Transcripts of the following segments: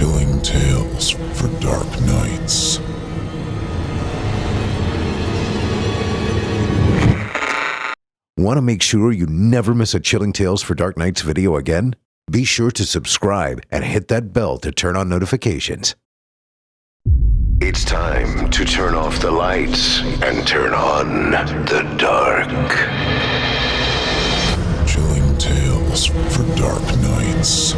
Chilling tales for dark nights. Want to make sure you never miss a Chilling Tales for Dark Nights video again? Be sure to subscribe and hit that bell to turn on notifications. It's time to turn off the lights and turn on the dark. Chilling tales for dark nights.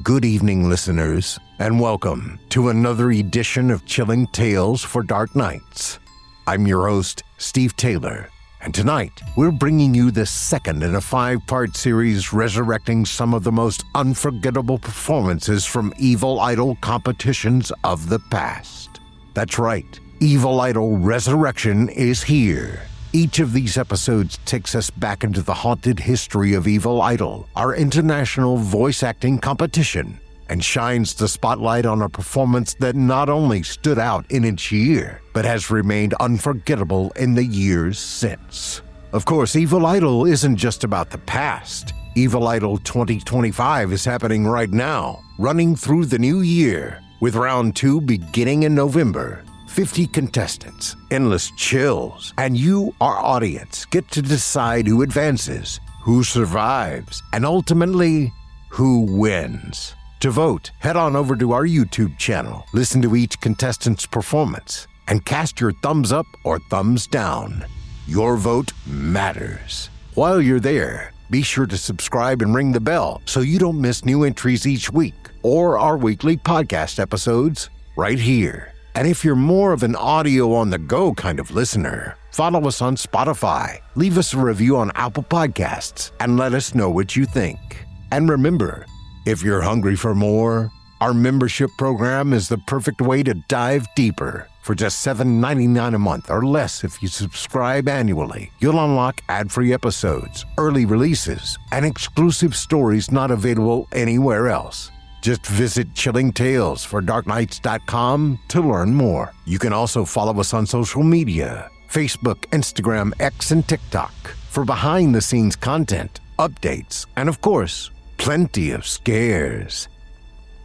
Good evening, listeners, and welcome to another edition of Chilling Tales for Dark Nights. I'm your host, Steve Taylor, and tonight we're bringing you the second in a 5-part series resurrecting some of the most unforgettable performances from Evil Idol competitions of the past. That's right, Evil Idol Resurrection is here. Each of these episodes takes us back into the haunted history of Evil Idol, our international voice acting competition, and shines the spotlight on a performance that not only stood out in its year, but has remained unforgettable in the years since. Of course, Evil Idol isn't just about the past. Evil Idol 2025 is happening right now, running through the new year, with round 2 beginning in November. 50 contestants, endless chills, and you, our audience, get to decide who advances, who survives, and ultimately, who wins. To vote, head on over to our YouTube channel, listen to each contestant's performance, and cast your thumbs up or thumbs down. Your vote matters. While you're there, be sure to subscribe and ring the bell so you don't miss new entries each week or our weekly podcast episodes right here. And if you're more of an audio-on-the-go kind of listener, follow us on Spotify, leave us a review on Apple Podcasts, and let us know what you think. And remember, if you're hungry for more, our membership program is the perfect way to dive deeper. For just $7.99 a month or less if you subscribe annually, you'll unlock ad-free episodes, early releases, and exclusive stories not available anywhere else. Just visit chillingtalesfordarknights.com to learn more. You can also follow us on social media, Facebook, Instagram, X, and TikTok for behind-the-scenes content, updates, and of course, plenty of scares.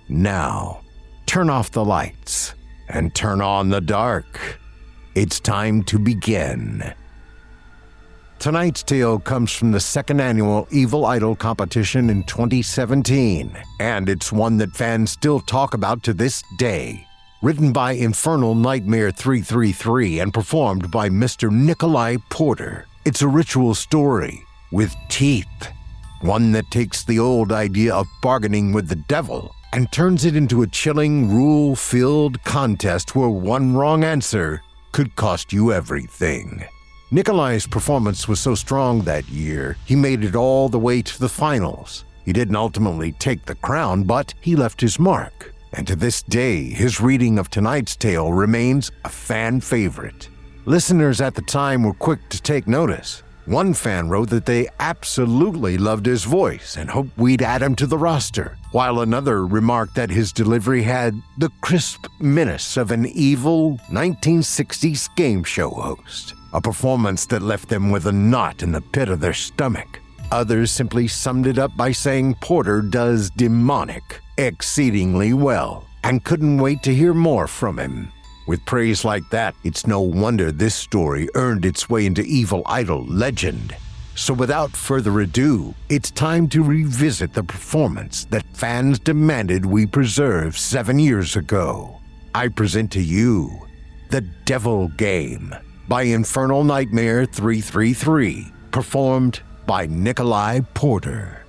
Now, turn off the lights and turn on the dark. It's time to begin. Tonight's tale comes from the second annual Evil Idol competition in 2017, and it's one that fans still talk about to this day. Written by Infernal Nightmare 333 and performed by Mr. Nikolai Porter, it's a ritual story with teeth. One that takes the old idea of bargaining with the devil and turns it into a chilling, rule-filled contest where one wrong answer could cost you everything. Nikolai's performance was so strong that year, he made it all the way to the finals. He didn't ultimately take the crown, but he left his mark. And to this day, his reading of tonight's tale remains a fan favorite. Listeners at the time were quick to take notice. One fan wrote that they absolutely loved his voice and hoped we'd add him to the roster, while another remarked that his delivery had the crisp menace of an evil 1960s game show host. A performance that left them with a knot in the pit of their stomach. Others simply summed it up by saying Porter does demonic exceedingly well and couldn't wait to hear more from him. With praise like that, it's no wonder this story earned its way into Evil Idol legend. So without further ado, it's time to revisit the performance that fans demanded we preserve 7 years ago. I present to you The Devil Game by Infernal Nightmare 333, performed by Nikolai Porter.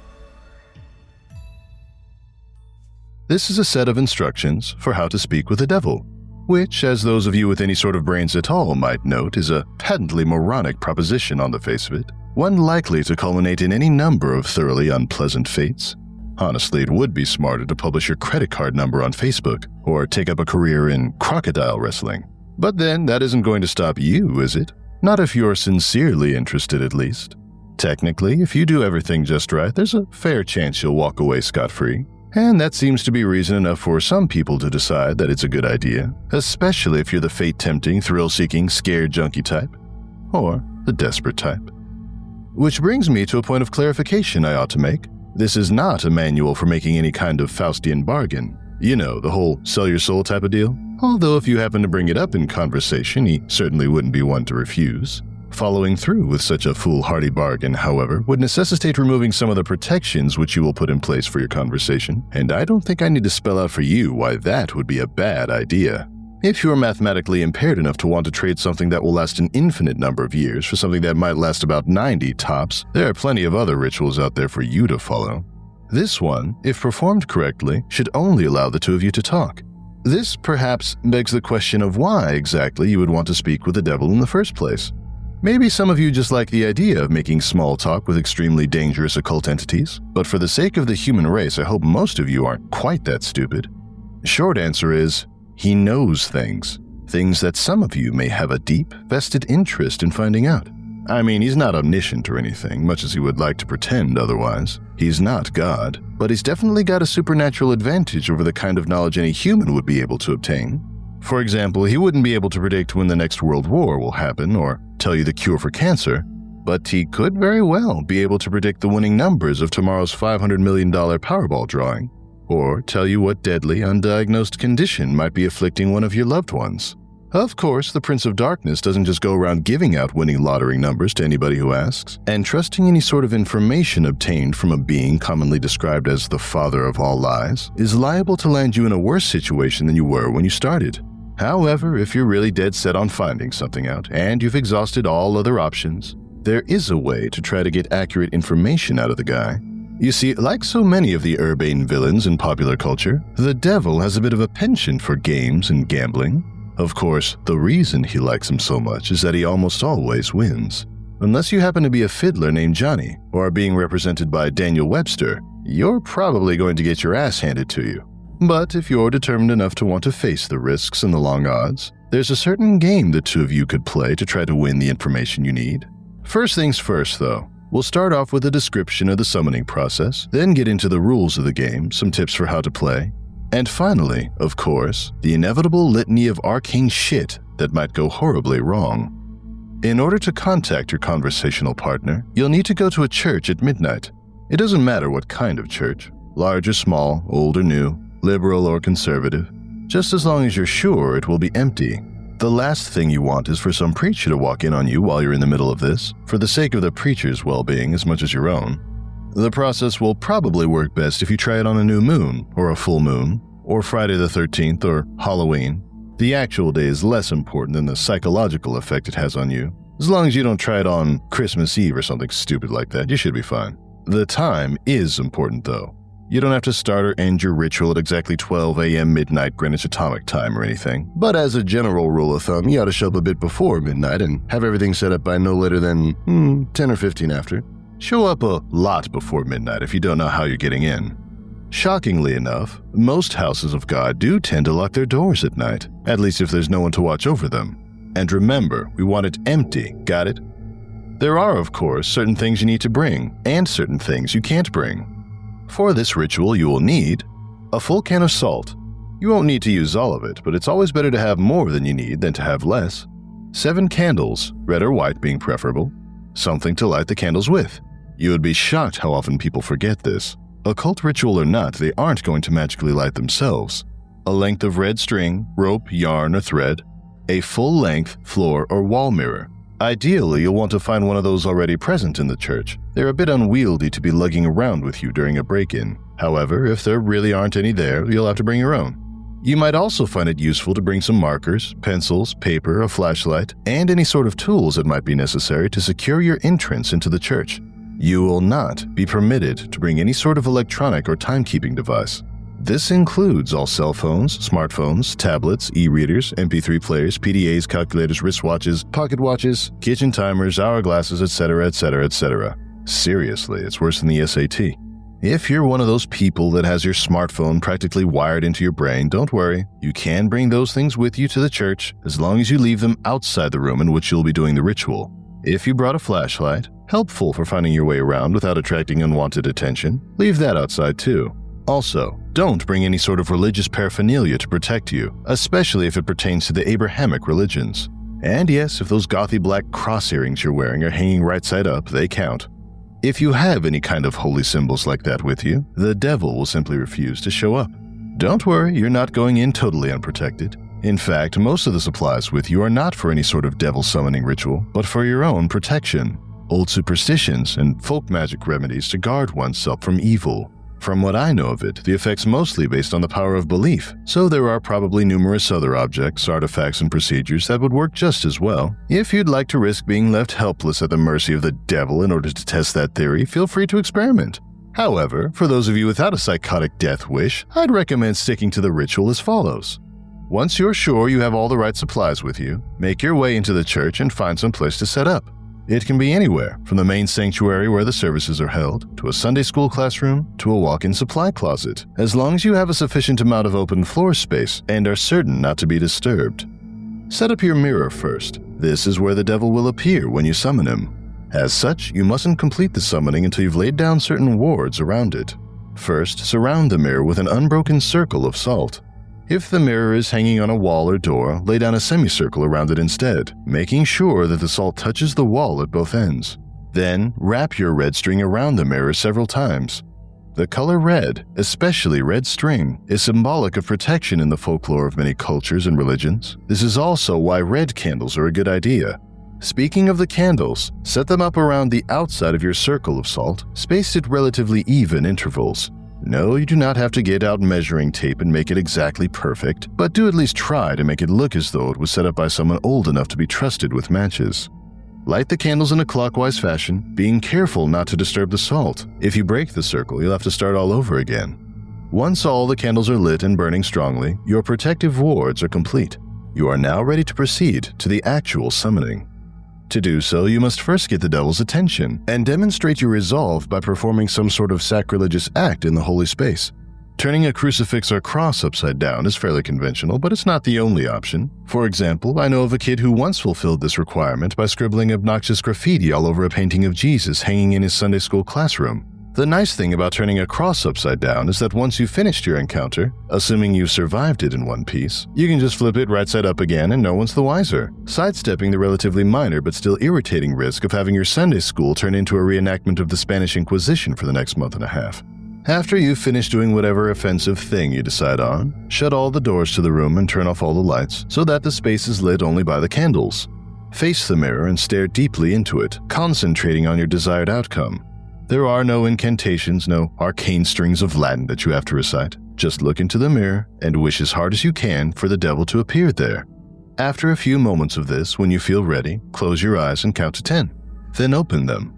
This is a set of instructions for how to speak with the devil, which, as those of you with any sort of brains at all might note, is a patently moronic proposition on the face of it. one likely to culminate in any number of thoroughly unpleasant fates. Honestly, it would be smarter to publish your credit card number on Facebook or take up a career in crocodile wrestling. But then that isn't going to stop you, is it? Not if you're sincerely interested, at least. Technically, if you do everything just right, there's a fair chance you'll walk away scot-free. And that seems to be reason enough for some people to decide that it's a good idea, especially if you're the fate-tempting, thrill-seeking, scared junkie type, or the desperate type. Which brings me to a point of clarification I ought to make. This is not a manual for making any kind of Faustian bargain. You know, the whole sell your soul type of deal. Although if you happen to bring it up in conversation, he certainly wouldn't be one to refuse. Following through with such a foolhardy bargain, however, would necessitate removing some of the protections which you will put in place for your conversation, and I don't think I need to spell out for you why that would be a bad idea. If you're mathematically impaired enough to want to trade something that will last an infinite number of years for something that might last about 90 tops, there are plenty of other rituals out there for you to follow. This one, if performed correctly, should only allow the two of you to talk. This perhaps begs the question of why exactly you would want to speak with the devil in the first place. Maybe some of you just like the idea of making small talk with extremely dangerous occult entities, but for the sake of the human race, I hope most of you aren't quite that stupid. Short answer is, he knows things that some of you may have a deep, vested interest in finding out. I mean, he's not omniscient or anything, much as he would like to pretend otherwise. He's not God, but he's definitely got a supernatural advantage over the kind of knowledge any human would be able to obtain. For example, he wouldn't be able to predict when the next world war will happen or tell you the cure for cancer, but he could very well be able to predict the winning numbers of tomorrow's $500 million Powerball drawing, or tell you what deadly, undiagnosed condition might be afflicting one of your loved ones. Of course, the Prince of Darkness doesn't just go around giving out winning lottery numbers to anybody who asks, and trusting any sort of information obtained from a being commonly described as the father of all lies is liable to land you in a worse situation than you were when you started. However, if you're really dead set on finding something out, and you've exhausted all other options, there is a way to try to get accurate information out of the guy. You see, like so many of the urbane villains in popular culture, the devil has a bit of a penchant for games and gambling. Of course, the reason he likes him so much is that he almost always wins. Unless you happen to be a fiddler named Johnny, or are being represented by Daniel Webster, you're probably going to get your ass handed to you. But if you're determined enough to want to face the risks and the long odds, there's a certain game the two of you could play to try to win the information you need. First things first, though. We'll start off with a description of the summoning process, then get into the rules of the game, some tips for how to play, and finally, of course, the inevitable litany of arcane shit that might go horribly wrong. In order to contact your conversational partner, you'll need to go to a church at midnight. It doesn't matter what kind of church, large or small, old or new, liberal or conservative, just as long as you're sure it will be empty. The last thing you want is for some preacher to walk in on you while you're in the middle of this, for the sake of the preacher's well-being as much as your own. The process will probably work best if you try it on a new moon, or a full moon, or Friday the 13th, or Halloween. The actual day is less important than the psychological effect it has on you. As long as you don't try it on Christmas Eve or something stupid like that, you should be fine. The time is important, though. You don't have to start or end your ritual at exactly 12 a.m. midnight Greenwich Atomic Time or anything. But as a general rule of thumb, you ought to show up a bit before midnight and have everything set up by no later than 10 or 15 after. Show up a lot before midnight if you don't know how you're getting in. Shockingly enough, most houses of God do tend to lock their doors at night, at least if there's no one to watch over them. And remember, we want it empty, got it? There are, of course, certain things you need to bring, and certain things you can't bring. For this ritual, you will need a full can of salt. You won't need to use all of it, but it's always better to have more than you need than to have less. 7 candles, red or white being preferable. Something to light the candles with. You would be shocked how often people forget this. Occult ritual or not, they aren't going to magically light themselves. A length of red string, rope, yarn, or thread. A full-length floor or wall mirror. Ideally, you'll want to find one of those already present in the church. They're a bit unwieldy to be lugging around with you during a break-in. However, if there really aren't any there, you'll have to bring your own. You might also find it useful to bring some markers, pencils, paper, a flashlight, and any sort of tools that might be necessary to secure your entrance into the church. You will not be permitted to bring any sort of electronic or timekeeping device. This includes all cell phones, smartphones, tablets, e-readers, MP3 players, PDAs, calculators, wristwatches, pocket watches, kitchen timers, hourglasses, etc., etc., etc. Seriously, it's worse than the SAT. If you're one of those people that has your smartphone practically wired into your brain, don't worry. You can bring those things with you to the church as long as you leave them outside the room in which you'll be doing the ritual. If you brought a flashlight, helpful for finding your way around without attracting unwanted attention, leave that outside too. Also, don't bring any sort of religious paraphernalia to protect you, especially if it pertains to the Abrahamic religions. And yes, if those gothy black cross earrings you're wearing are hanging right side up, they count. If you have any kind of holy symbols like that with you, the devil will simply refuse to show up. Don't worry, you're not going in totally unprotected. In fact, most of the supplies with you are not for any sort of devil summoning ritual, but for your own protection. Old superstitions and folk magic remedies to guard oneself from evil. From what I know of it, the effect's mostly based on the power of belief, so there are probably numerous other objects, artifacts, and procedures that would work just as well. If you'd like to risk being left helpless at the mercy of the devil in order to test that theory, feel free to experiment. However, for those of you without a psychotic death wish, I'd recommend sticking to the ritual as follows. Once you're sure you have all the right supplies with you, make your way into the church and find some place to set up. It can be anywhere, from the main sanctuary where the services are held, to a Sunday school classroom, to a walk-in supply closet, as long as you have a sufficient amount of open floor space and are certain not to be disturbed. Set up your mirror first. This is where the devil will appear when you summon him. As such, you mustn't complete the summoning until you've laid down certain wards around it. First, surround the mirror with an unbroken circle of salt. If the mirror is hanging on a wall or door, lay down a semicircle around it instead, making sure that the salt touches the wall at both ends. Then, wrap your red string around the mirror several times. The color red, especially red string, is symbolic of protection in the folklore of many cultures and religions. This is also why red candles are a good idea. Speaking of the candles, set them up around the outside of your circle of salt, spaced at relatively even intervals. No, you do not have to get out measuring tape and make it exactly perfect, but do at least try to make it look as though it was set up by someone old enough to be trusted with matches. Light the candles in a clockwise fashion, being careful not to disturb the salt. If you break the circle, you'll have to start all over again. Once all the candles are lit and burning strongly, your protective wards are complete. You are now ready to proceed to the actual summoning. To do so, you must first get the devil's attention and demonstrate your resolve by performing some sort of sacrilegious act in the holy space. Turning a crucifix or cross upside down is fairly conventional, but it's not the only option. For example, I know of a kid who once fulfilled this requirement by scribbling obnoxious graffiti all over a painting of Jesus hanging in his Sunday school classroom. The nice thing about turning a cross upside down is that once you've finished your encounter, assuming you survived it in one piece, you can just flip it right side up again and no one's the wiser, sidestepping the relatively minor but still irritating risk of having your Sunday school turn into a reenactment of the Spanish Inquisition for the next month and a half. After you've finished doing whatever offensive thing you decide on, shut all the doors to the room and turn off all the lights so that the space is lit only by the candles. Face the mirror and stare deeply into it, concentrating on your desired outcome. There are no incantations, no arcane strings of Latin that you have to recite. Just look into the mirror and wish as hard as you can for the devil to appear there. After a few moments of this, when you feel ready, close your eyes and count to 10. Then open them.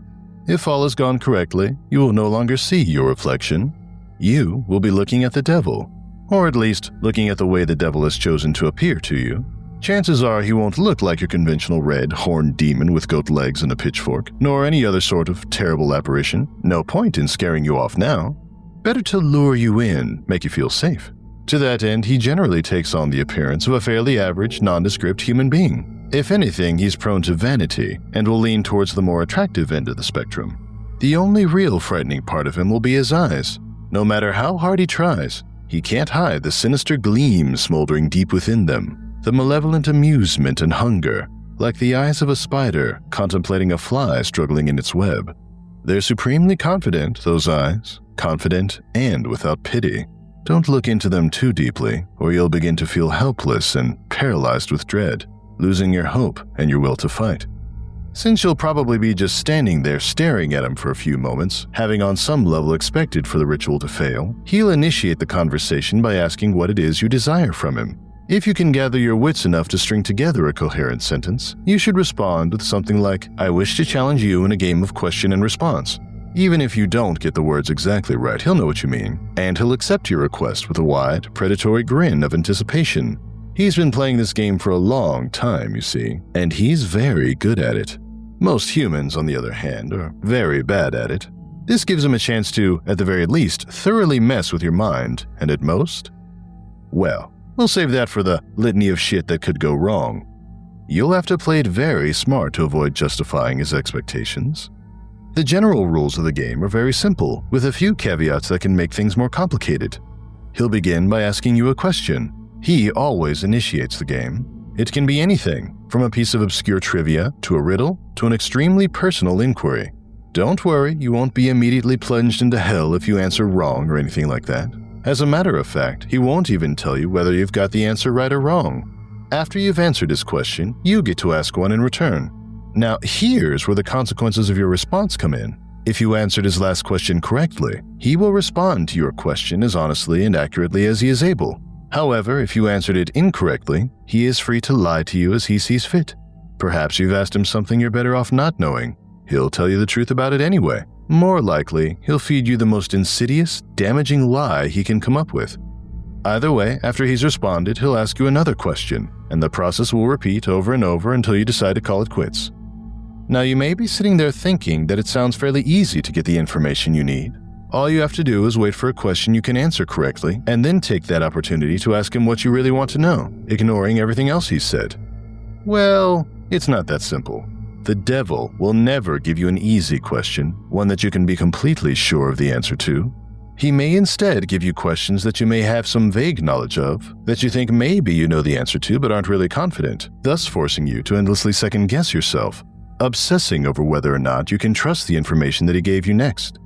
If all has gone correctly, you will no longer see your reflection. You will be looking at the devil, or at least looking at the way the devil has chosen to appear to you. Chances are he won't look like your conventional red, horned demon with goat legs and a pitchfork, nor any other sort of terrible apparition. No point in scaring you off now. Better to lure you in, make you feel safe. To that end, he generally takes on the appearance of a fairly average, nondescript human being. If anything, he's prone to vanity and will lean towards the more attractive end of the spectrum. The only real frightening part of him will be his eyes. No matter how hard he tries, he can't hide the sinister gleam smoldering deep within them. The malevolent amusement and hunger, like the eyes of a spider contemplating a fly struggling in its web. They're supremely confident, those eyes, confident and without pity. Don't look into them too deeply, or you'll begin to feel helpless and paralyzed with dread, losing your hope and your will to fight. Since you'll probably be just standing there staring at him for a few moments, having on some level expected for the ritual to fail, he'll initiate the conversation by asking what it is you desire from him. If you can gather your wits enough to string together a coherent sentence, you should respond with something like, "I wish to challenge you in a game of question and response." Even if you don't get the words exactly right, he'll know what you mean, and he'll accept your request with a wide, predatory grin of anticipation. He's been playing this game for a long time, you see, and he's very good at it. Most humans, on the other hand, are very bad at it. This gives him a chance to, at the very least, thoroughly mess with your mind, and at most, well, we'll save that for the litany of shit that could go wrong. You'll have to play it very smart to avoid justifying his expectations. The general rules of the game are very simple, with a few caveats that can make things more complicated. He'll begin by asking you a question. He always initiates the game. It can be anything, from a piece of obscure trivia, to a riddle, to an extremely personal inquiry. Don't worry, you won't be immediately plunged into hell if you answer wrong or anything like that. As a matter of fact, he won't even tell you whether you've got the answer right or wrong. After you've answered his question, you get to ask one in return. Now, here's where the consequences of your response come in. If you answered his last question correctly, he will respond to your question as honestly and accurately as he is able. However, if you answered it incorrectly, he is free to lie to you as he sees fit. Perhaps you've asked him something you're better off not knowing. He'll tell you the truth about it anyway. More likely, he'll feed you the most insidious, damaging lie he can come up with. Either way, after he's responded, he'll ask you another question, and the process will repeat over and over until you decide to call it quits. Now, you may be sitting there thinking that it sounds fairly easy to get the information you need. All you have to do is wait for a question you can answer correctly, and then take that opportunity to ask him what you really want to know, ignoring everything else he's said. Well, it's not that simple. The devil will never give you an easy question, one that you can be completely sure of the answer to. He may instead give you questions that you may have some vague knowledge of, that you think maybe you know the answer to but aren't really confident, thus forcing you to endlessly second-guess yourself, obsessing over whether or not you can trust the information that he gave you next.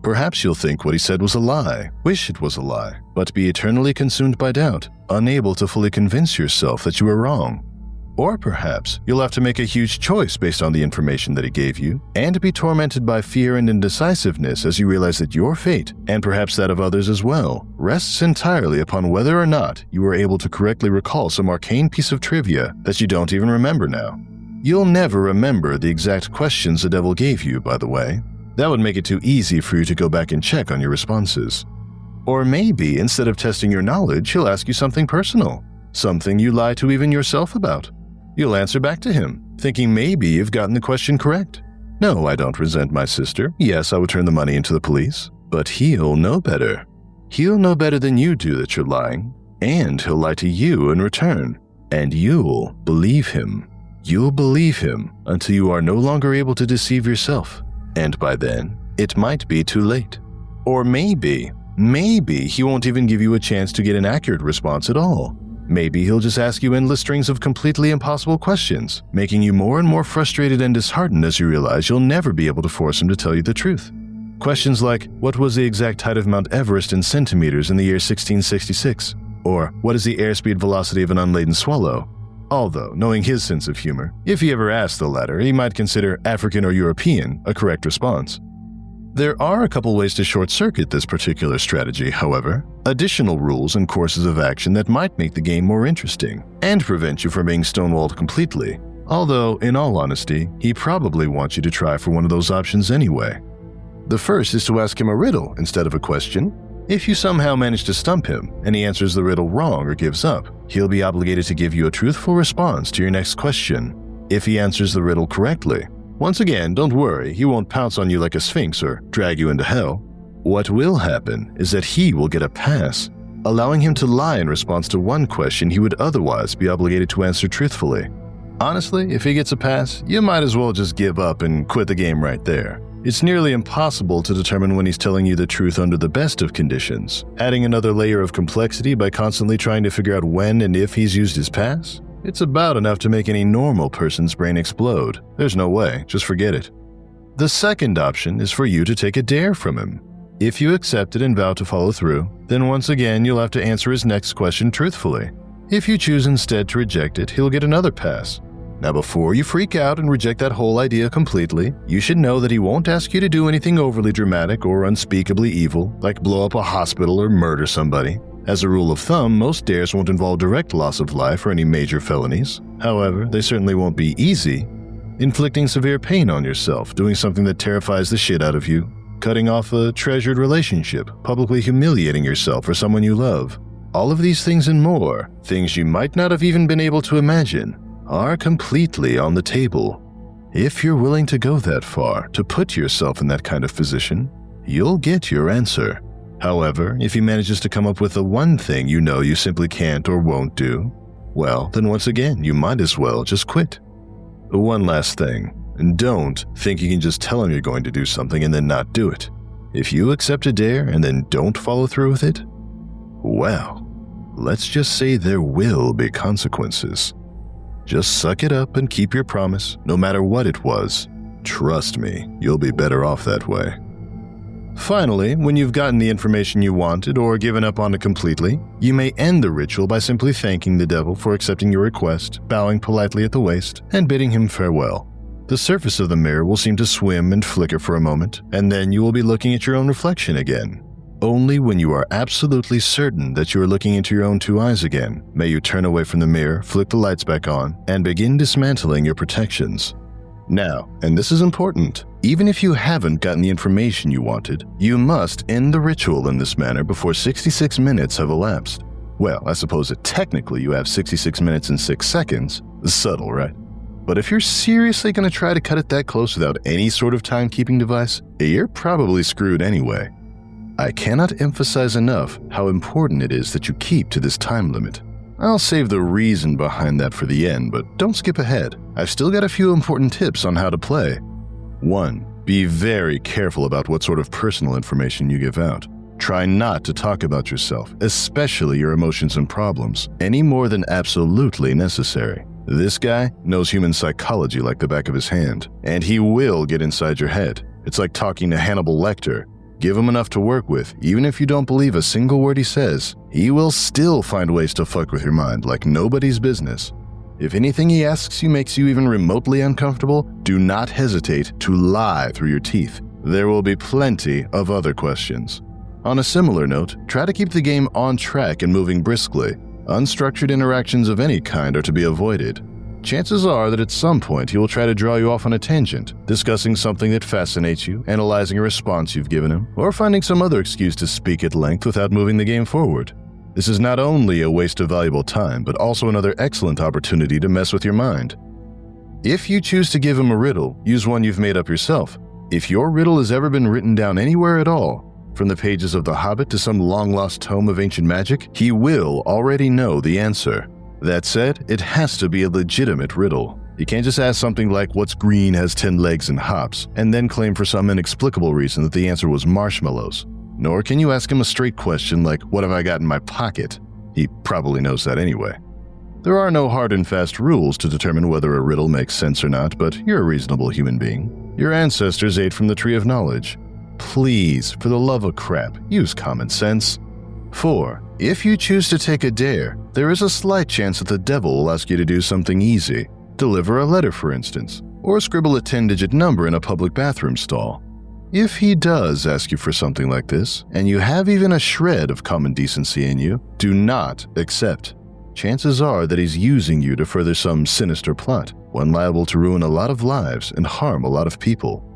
Perhaps you'll think what he said was a lie, wish it was a lie, but be eternally consumed by doubt, unable to fully convince yourself that you were wrong. Or perhaps you'll have to make a huge choice based on the information that he gave you, and be tormented by fear and indecisiveness as you realize that your fate, and perhaps that of others as well, rests entirely upon whether or not you were able to correctly recall some arcane piece of trivia that you don't even remember now. You'll never remember the exact questions the devil gave you, by the way. That would make it too easy for you to go back and check on your responses. Or maybe, instead of testing your knowledge, he'll ask you something personal, something you lie to even yourself about. You'll answer back to him, thinking maybe you've gotten the question correct. No, I don't resent my sister. Yes, I would turn the money into the police. But he'll know better. He'll know better than you do that you're lying, and he'll lie to you in return. And you'll believe him. You'll believe him until you are no longer able to deceive yourself. And by then, it might be too late. Or maybe he won't even give you a chance to get an accurate response at all. Maybe he'll just ask you endless strings of completely impossible questions, making you more and more frustrated and disheartened as you realize you'll never be able to force him to tell you the truth. Questions like, what was the exact height of Mount Everest in centimeters in the year 1666? Or, what is the airspeed velocity of an unladen swallow? Although, knowing his sense of humor, if he ever asked the latter, he might consider African or European a correct response. There are a couple ways to short-circuit this particular strategy, however. Additional rules and courses of action that might make the game more interesting, and prevent you from being stonewalled completely. Although, in all honesty, he probably wants you to try for one of those options anyway. The first is to ask him a riddle instead of a question. If you somehow manage to stump him, and he answers the riddle wrong or gives up, he'll be obligated to give you a truthful response to your next question. If he answers the riddle correctly, once again, don't worry, he won't pounce on you like a sphinx or drag you into hell. What will happen is that he will get a pass, allowing him to lie in response to one question he would otherwise be obligated to answer truthfully. Honestly, if he gets a pass, you might as well just give up and quit the game right there. It's nearly impossible to determine when he's telling you the truth under the best of conditions. Adding another layer of complexity by constantly trying to figure out when and if he's used his pass? It's about enough to make any normal person's brain explode. There's no way, just forget it. The second option is for you to take a dare from him. If you accept it and vow to follow through, then once again you'll have to answer his next question truthfully. If you choose instead to reject it, he'll get another pass. Now before you freak out and reject that whole idea completely, you should know that he won't ask you to do anything overly dramatic or unspeakably evil, like blow up a hospital or murder somebody. As a rule of thumb, most dares won't involve direct loss of life or any major felonies. However, they certainly won't be easy. Inflicting severe pain on yourself, doing something that terrifies the shit out of you, cutting off a treasured relationship, publicly humiliating yourself or someone you love. All of these things and more, things you might not have even been able to imagine, are completely on the table. If you're willing to go that far, to put yourself in that kind of position, you'll get your answer. However, if he manages to come up with the one thing you know you simply can't or won't do, well, then once again, you might as well just quit. One last thing. Don't think you can just tell him you're going to do something and then not do it. If you accept a dare and then don't follow through with it, well, let's just say there will be consequences. Just suck it up and keep your promise, no matter what it was. Trust me, you'll be better off that way. Finally, when you've gotten the information you wanted or given up on it completely, you may end the ritual by simply thanking the devil for accepting your request, bowing politely at the waist, and bidding him farewell. The surface of the mirror will seem to swim and flicker for a moment, and then you will be looking at your own reflection again. Only when you are absolutely certain that you are looking into your own two eyes again, may you turn away from the mirror, flick the lights back on, and begin dismantling your protections. Now, and this is important, even if you haven't gotten the information you wanted, you must end the ritual in this manner before 66 minutes have elapsed. Well, I suppose that technically you have 66 minutes and 6 seconds. Subtle, right? But if you're seriously going to try to cut it that close without any sort of timekeeping device, you're probably screwed anyway. I cannot emphasize enough how important it is that you keep to this time limit. I'll save the reason behind that for the end, but don't skip ahead. I've still got a few important tips on how to play. 1. Be very careful about what sort of personal information you give out. Try not to talk about yourself, especially your emotions and problems, any more than absolutely necessary. This guy knows human psychology like the back of his hand, and he will get inside your head. It's like talking to Hannibal Lecter. Give him enough to work with, even if you don't believe a single word he says, he will still find ways to fuck with your mind like nobody's business. If anything he asks you makes you even remotely uncomfortable, do not hesitate to lie through your teeth. There will be plenty of other questions. On a similar note, try to keep the game on track and moving briskly. Unstructured interactions of any kind are to be avoided. Chances are that at some point he will try to draw you off on a tangent, discussing something that fascinates you, analyzing a response you've given him, or finding some other excuse to speak at length without moving the game forward. This is not only a waste of valuable time, but also another excellent opportunity to mess with your mind. If you choose to give him a riddle, use one you've made up yourself. If your riddle has ever been written down anywhere at all, from the pages of The Hobbit to some long-lost tome of ancient magic, he will already know the answer. That said, it has to be a legitimate riddle. You can't just ask something like, what's green, has 10 legs and hops, and then claim for some inexplicable reason that the answer was marshmallows. Nor can you ask him a straight question like, what have I got in my pocket? He probably knows that anyway. There are no hard and fast rules to determine whether a riddle makes sense or not, but you're a reasonable human being. Your ancestors ate from the tree of knowledge. Please, for the love of crap, use common sense. 4. If you choose to take a dare, there is a slight chance that the devil will ask you to do something easy. Deliver a letter, for instance, or scribble a 10-digit number in a public bathroom stall. If he does ask you for something like this, and you have even a shred of common decency in you, do not accept. Chances are that he's using you to further some sinister plot, one liable to ruin a lot of lives and harm a lot of people.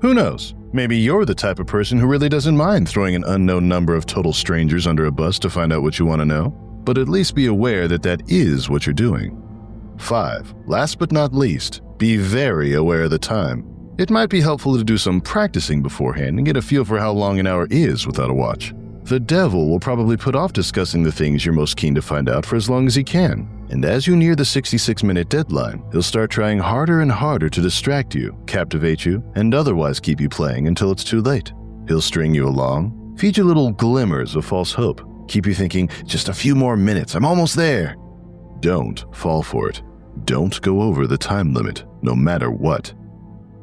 Who knows? Maybe you're the type of person who really doesn't mind throwing an unknown number of total strangers under a bus to find out what you want to know, but at least be aware that that is what you're doing. 5. Last but not least, be very aware of the time. It might be helpful to do some practicing beforehand and get a feel for how long an hour is without a watch. The devil will probably put off discussing the things you're most keen to find out for as long as he can, and as you near the 66-minute deadline, he'll start trying harder and harder to distract you, captivate you, and otherwise keep you playing until it's too late. He'll string you along, feed you little glimmers of false hope, keep you thinking, just a few more minutes, I'm almost there. Don't fall for it. Don't go over the time limit, no matter what.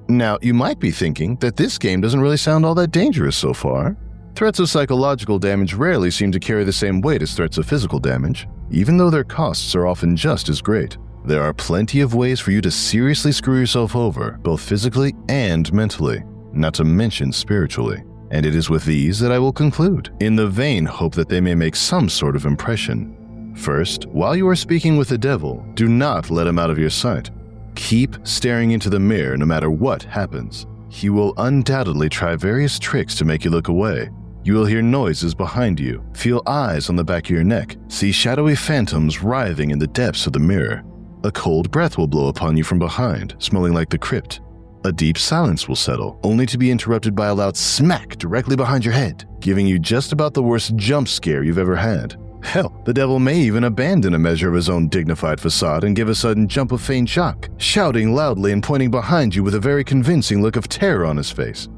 Now, you might be thinking that this game doesn't really sound all that dangerous so far. Threats of psychological damage rarely seem to carry the same weight as threats of physical damage, even though their costs are often just as great. There are plenty of ways for you to seriously screw yourself over, both physically and mentally, not to mention spiritually. And it is with these that I will conclude, in the vain hope that they may make some sort of impression. First, while you are speaking with the devil, do not let him out of your sight. Keep staring into the mirror no matter what happens. he will undoubtedly try various tricks to make you look away. You will hear noises behind you, feel eyes on the back of your neck, see shadowy phantoms writhing in the depths of the mirror. A cold breath will blow upon you from behind, smelling like the crypt. A deep silence will settle, only to be interrupted by a loud smack directly behind your head, giving you just about the worst jump scare you've ever had. Hell, the devil may even abandon a measure of his own dignified facade and give a sudden jump of feigned shock, shouting loudly and pointing behind you with a very convincing look of terror on his face.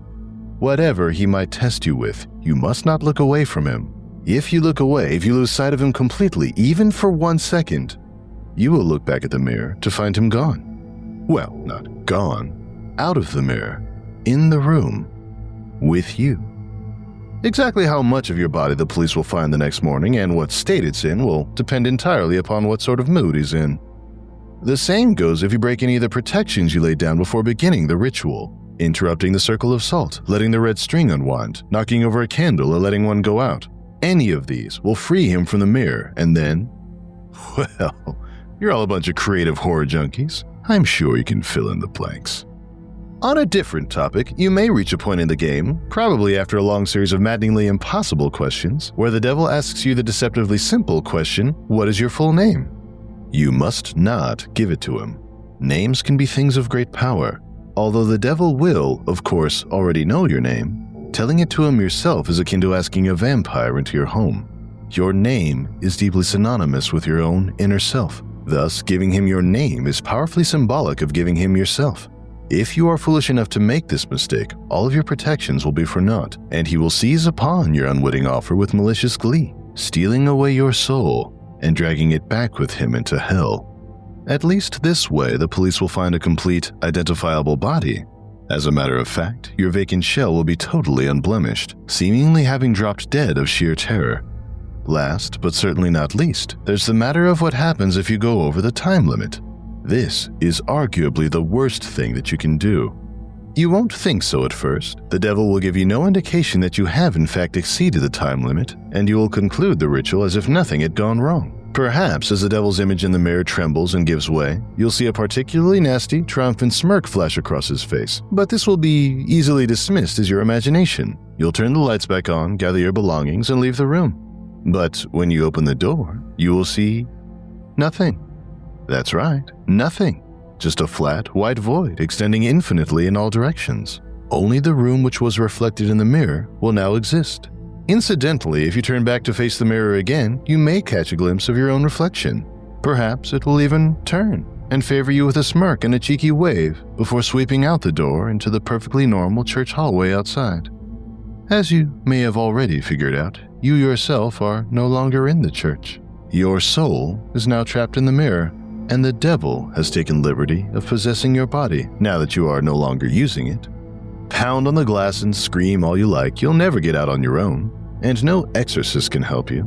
Whatever he might test you with, you must not look away from him. If you look away, if you lose sight of him completely, even for 1 second, you will look back at the mirror to find him gone. Well, not gone. Out of the mirror. In the room. With you. Exactly how much of your body the police will find the next morning and what state it's in will depend entirely upon what sort of mood he's in. The same goes if you break any of the protections you laid down before beginning the ritual. Interrupting the circle of salt, letting the red string unwind, knocking over a candle or letting one go out. Any of these will free him from the mirror, and then, well, you're all a bunch of creative horror junkies. I'm sure you can fill in the blanks. On a different topic, you may reach a point in the game, probably after a long series of maddeningly impossible questions, where the devil asks you the deceptively simple question, what is your full name? You must not give it to him. Names can be things of great power. Although the devil will, of course, already know your name, telling it to him yourself is akin to asking a vampire into your home. Your name is deeply synonymous with your own inner self. Thus, giving him your name is powerfully symbolic of giving him yourself. If you are foolish enough to make this mistake, all of your protections will be for naught, and he will seize upon your unwitting offer with malicious glee, stealing away your soul and dragging it back with him into hell. At least this way, the police will find a complete, identifiable body. As a matter of fact, your vacant shell will be totally unblemished, seemingly having dropped dead of sheer terror. Last, but certainly not least, there's the matter of what happens if you go over the time limit. This is arguably the worst thing that you can do. You won't think so at first. The devil will give you no indication that you have in fact exceeded the time limit, and you will conclude the ritual as if nothing had gone wrong. Perhaps as the devil's image in the mirror trembles and gives way, you'll see a particularly nasty, triumphant smirk flash across his face, but this will be easily dismissed as your imagination. You'll turn the lights back on, gather your belongings, and leave the room. But when you open the door, you will see nothing. That's right, nothing. Just a flat, white void extending infinitely in all directions. Only the room which was reflected in the mirror will now exist. Incidentally, if you turn back to face the mirror again, you may catch a glimpse of your own reflection. Perhaps it will even turn and favor you with a smirk and a cheeky wave before sweeping out the door into the perfectly normal church hallway outside. As you may have already figured out, you yourself are no longer in the church. Your soul is now trapped in the mirror, and the devil has taken liberty of possessing your body now that you are no longer using it. Pound on the glass and scream all you like, you'll never get out on your own, and no exorcist can help you.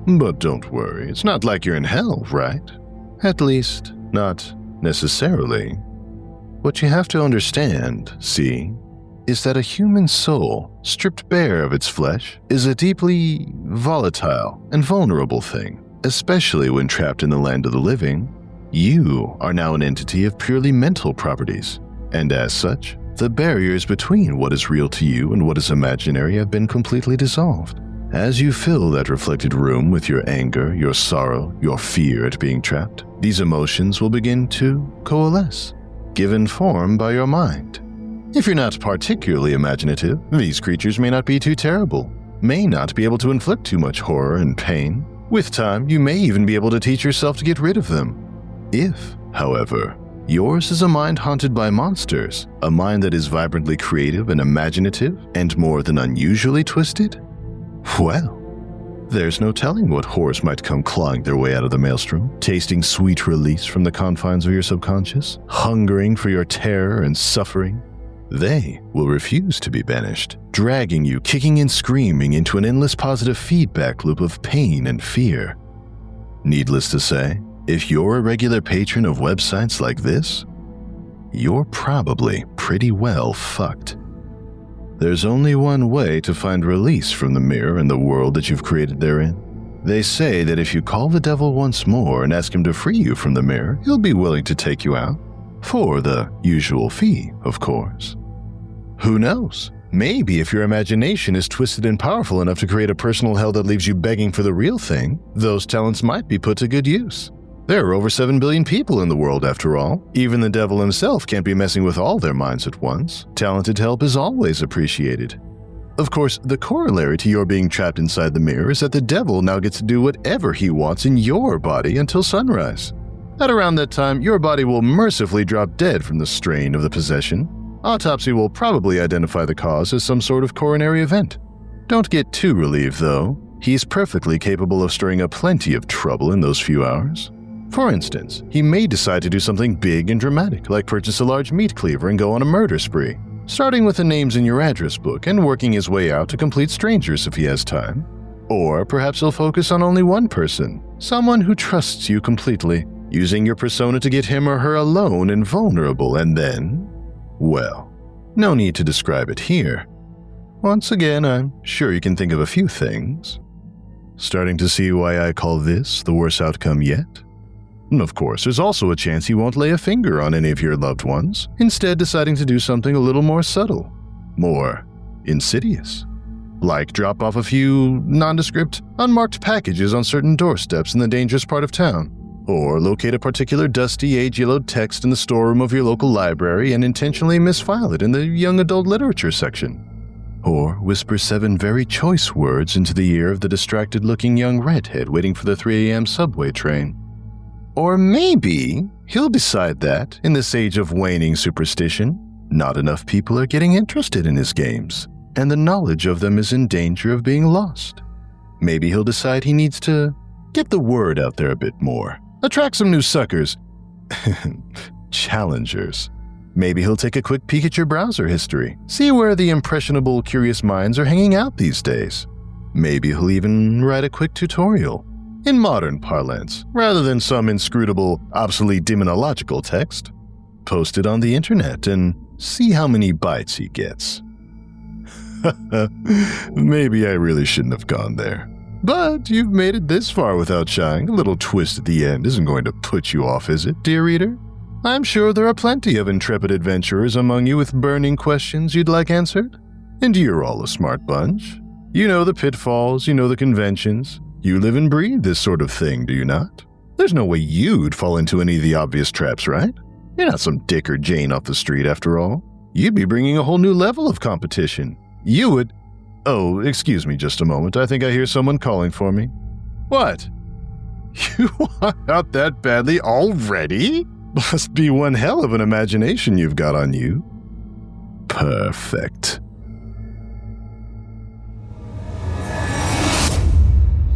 But don't worry, it's not like you're in hell, right? At least, not necessarily. What you have to understand, see, is that a human soul, stripped bare of its flesh, is a deeply volatile and vulnerable thing, especially when trapped in the land of the living. You are now an entity of purely mental properties, and as such, the barriers between what is real to you and what is imaginary have been completely dissolved. As you fill that reflected room with your anger, your sorrow, your fear at being trapped, these emotions will begin to coalesce, given form by your mind. If you're not particularly imaginative, these creatures may not be too terrible, may not be able to inflict too much horror and pain. With time, you may even be able to teach yourself to get rid of them. If, however, yours is a mind haunted by monsters, a mind that is vibrantly creative and imaginative, and more than unusually twisted, well, there's no telling what horrors might come clawing their way out of the maelstrom, tasting sweet release from the confines of your subconscious, hungering for your terror and suffering. They will refuse to be banished, dragging you kicking and screaming into an endless positive feedback loop of pain and fear. Needless to say, if you're a regular patron of websites like this, you're probably pretty well fucked. There's only one way to find release from the mirror and the world that you've created therein. They say that if you call the devil once more and ask him to free you from the mirror, he'll be willing to take you out. For the usual fee, of course. Who knows? Maybe if your imagination is twisted and powerful enough to create a personal hell that leaves you begging for the real thing, those talents might be put to good use. There are over 7 billion people in the world after all. Even the devil himself can't be messing with all their minds at once. Talented help is always appreciated. Of course, the corollary to your being trapped inside the mirror is that the devil now gets to do whatever he wants in your body until sunrise. At around that time, your body will mercifully drop dead from the strain of the possession. Autopsy will probably identify the cause as some sort of coronary event. Don't get too relieved, though. He's perfectly capable of stirring up plenty of trouble in those few hours. For instance, he may decide to do something big and dramatic, like purchase a large meat cleaver and go on a murder spree, starting with the names in your address book and working his way out to complete strangers if he has time. Or perhaps he'll focus on only one person, someone who trusts you completely, using your persona to get him or her alone and vulnerable, and then, well, no need to describe it here. Once again, I'm sure you can think of a few things. Starting to see why I call this the worst outcome yet? Of course, there's also a chance he won't lay a finger on any of your loved ones, instead deciding to do something a little more subtle, more insidious. Like drop off a few nondescript, unmarked packages on certain doorsteps in the dangerous part of town, or locate a particular dusty, age-yellowed text in the storeroom of your local library and intentionally misfile it in the young adult literature section. Or whisper 7 very choice words into the ear of the distracted-looking young redhead waiting for the 3 a.m. subway train. Or maybe he'll decide that, in this age of waning superstition, not enough people are getting interested in his games, and the knowledge of them is in danger of being lost. Maybe he'll decide he needs to get the word out there a bit more, attract some new suckers, challengers. Maybe he'll take a quick peek at your browser history, see where the impressionable, curious minds are hanging out these days. Maybe he'll even write a quick tutorial, in modern parlance, rather than some inscrutable, obsolete demonological text. Post it on the internet and see how many bites he gets. Maybe I really shouldn't have gone there. But you've made it this far without shying. A little twist at the end isn't going to put you off, is it, dear reader? I'm sure there are plenty of intrepid adventurers among you with burning questions you'd like answered. And you're all a smart bunch. You know the pitfalls, you know the conventions. You live and breathe this sort of thing, do you not? There's no way you'd fall into any of the obvious traps, right? You're not some Dick or Jane off the street, after all. You'd be bringing a whole new level of competition. You would... Oh, excuse me just a moment. I think I hear someone calling for me. What? You want out that badly already? Must be one hell of an imagination you've got on you. Perfect.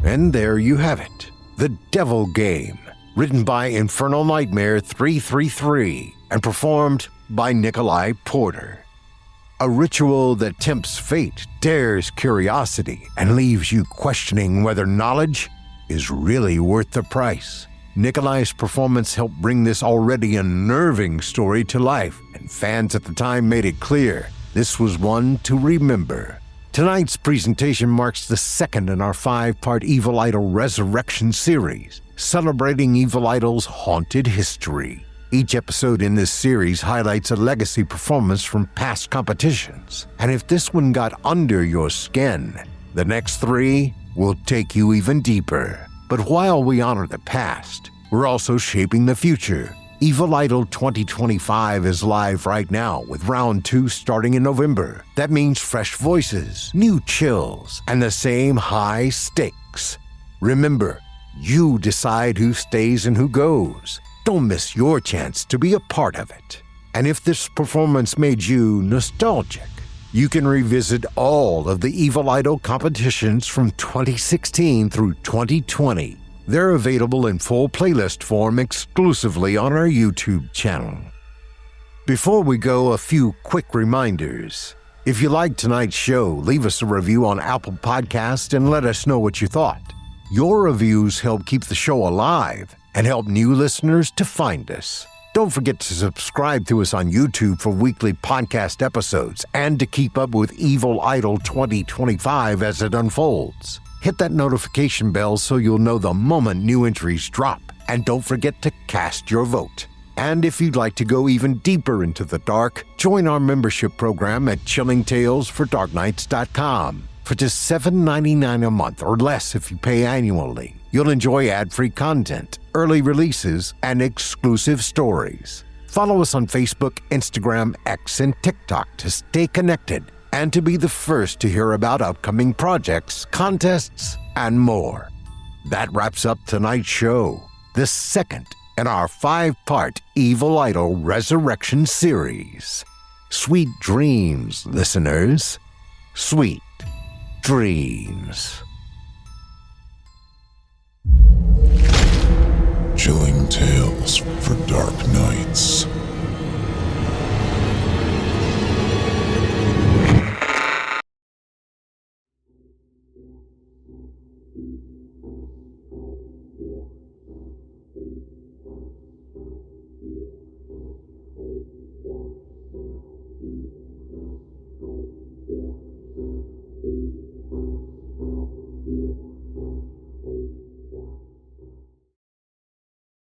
And there you have it, The Devil Game, written by Infernal Nightmare 333 and performed by Nikolai Porter. A ritual that tempts fate, dares curiosity, and leaves you questioning whether knowledge is really worth the price. Nikolai's performance helped bring this already unnerving story to life, and fans at the time made it clear this was one to remember. Tonight's presentation marks the second in our 5-part Evil Idol Resurrection series, celebrating Evil Idol's haunted history. Each episode in this series highlights a legacy performance from past competitions, and if this one got under your skin, the next 3 will take you even deeper. But while we honor the past, we're also shaping the future. Evil Idol 2025 is live right now with round 2 starting in November. That means fresh voices, new chills, and the same high stakes. Remember, you decide who stays and who goes. Don't miss your chance to be a part of it. And if this performance made you nostalgic, you can revisit all of the Evil Idol competitions from 2016 through 2020. They're available in full playlist form exclusively on our YouTube channel. Before we go, a few quick reminders. If you liked tonight's show, leave us a review on Apple Podcasts and let us know what you thought. Your reviews help keep the show alive and help new listeners to find us. Don't forget to subscribe to us on YouTube for weekly podcast episodes and to keep up with Evil Idol 2025 as it unfolds. Hit that notification bell so you'll know the moment new entries drop. And don't forget to cast your vote. And if you'd like to go even deeper into the dark, join our membership program at chillingtalesfordarknights.com. For just $7.99 a month or less if you pay annually, you'll enjoy ad-free content, early releases, and exclusive stories. Follow us on Facebook, Instagram, X, and TikTok to stay connected and to be the first to hear about upcoming projects, contests, and more. That wraps up tonight's show, the second in our 5-part Evil Idol Resurrection series. Sweet dreams, listeners. Sweet dreams. Chilling tales for dark nights.